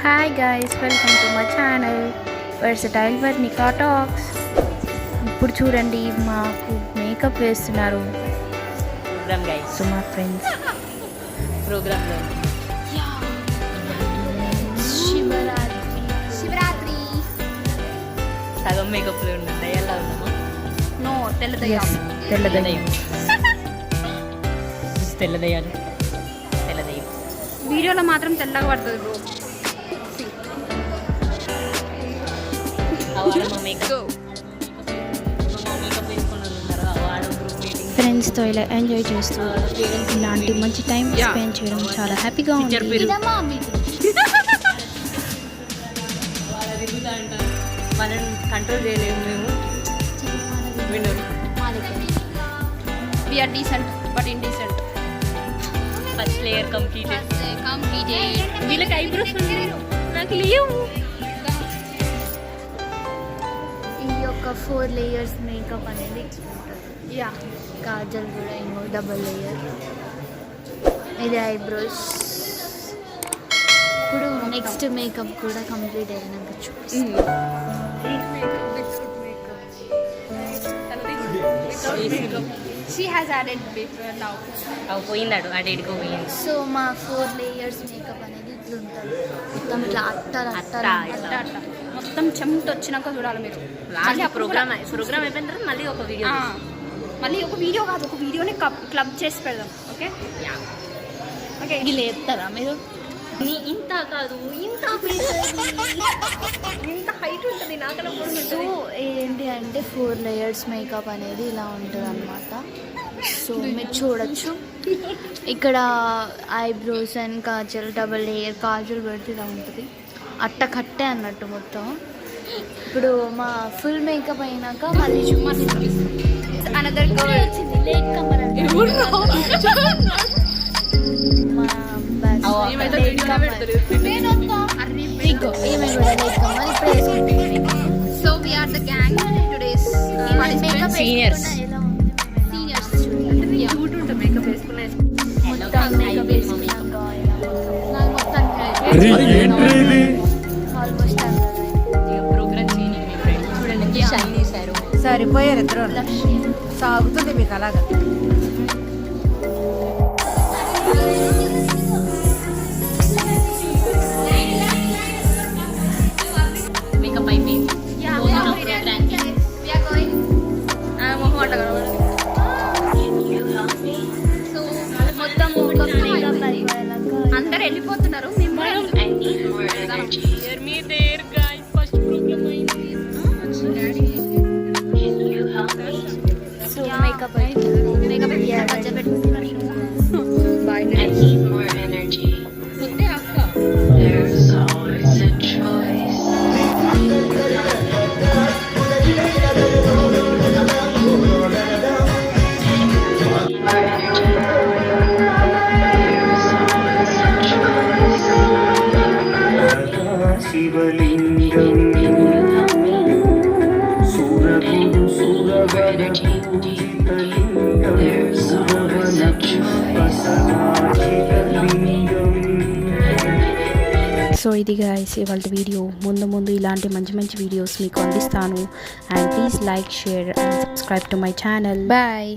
Hi guys, welcome to my channel versatile Varnika talks. ఇప్పుడు చూడండి, మాకు మేకప్ వేస్తున్నారు ప్రోగ్రామ్ గైస్. సో మా ఫ్రెండ్స్ ప్రోగ్రామ్ శివరాత్రి సగం మేకప్లో ఉన్నాం. దయ్యాలా ఉన్నామా? నో తెల్ల దయ్యం. తెల్ల దయ్యం. తెల్ల దయ్యాలు. తెల్ల దయ్యం వీడియోలో మాత్రం తెల్లగా పడుతుంది బ్రో. ఫ్రెండ్స్తో ఇలా ఎంజాయ్ చేస్తూ ఇలాంటి మంచి టైం స్పెండ్ చేయడం చాలా హ్యాపీగా ఉంది. మనం కంట్రోల్ చేయలేము మేము. We are decent but indecent. First layer completed. Completed. వీళ్ళకి ఐబ్రోస్ నాకు లేవు. ఈ యొక్క 4 లేయర్స్ మేకప్ అనేది యా కాజల్ కూడా ఇంకో డబల్ లేయర్. ఇది ఐబ్రోస్. ఇప్పుడు నెక్స్ట్ మేకప్ కూడా కంప్లీట్ అయినాక చూపిస్తాను. She has added before now. అవి పోయిందాడు ఆ డేట్కో పోయింది. సో మా 4 లేయర్స్ మేకప్ అనేది ఇట్లా ఉంటుంది. మొత్తం ఇట్లా అట్టాలి అట్టా అట్లా మొత్తం చెమట వచ్చినాక చూడాలి మీరు. లాస్ట్ ప్రోగ్రామ్ అయిపోయిన తర్వాత మళ్ళీ ఒక వీడియో. మళ్ళీ ఒక వీడియో కాదు, ఒక వీడియోని క్లబ్ చేసి పెడదాం. Okay okay. ఇది లేపుతారా మీరు? ఇంత కాదు, ఇంత ఇంత హైట్ ఉంటుంది. నాకన్నా సో ఏంటి అంటే 4 లేయర్స్ మేకప్ అనేది ఇలా ఉంటుంది అన్నమాట. సో మీరు చూడొచ్చు, ఇక్కడ eyebrows and Kajal double layer Kajal పెడితే ఇలా ఉంటుంది. అట్ట కట్టే అన్నట్టు మొత్తం. ఇప్పుడు మా ఫుల్ మేకప్ అయినాక మళ్ళీ అనదర్ గర్ల్ వచ్చింది. Late comer so we are the gang today's seniors. Cute ఉంటుంది మేకప్ వేసుకునే. ప్రోగ్రామ్ చేయడానికి మీ ఫ్రెండ్ చూడండి షైన్ చేశారు. సరిపోయారు ఇద్దరు. సాగుతుంది మీకు అలాగా. మేకప్ అయిపోయింది. మొత్తం అందరు వెళ్ళిపోతున్నారు. సో మేకప్ శివలింగం సురగురు సురవర పూజితలింగం సో ఇది గైస్ ఇవాళ వీడియో. ముందు ఇలాంటి మంచి వీడియోస్ మీకు అందిస్తాను. And please like, share and subscribe to my channel. Bye.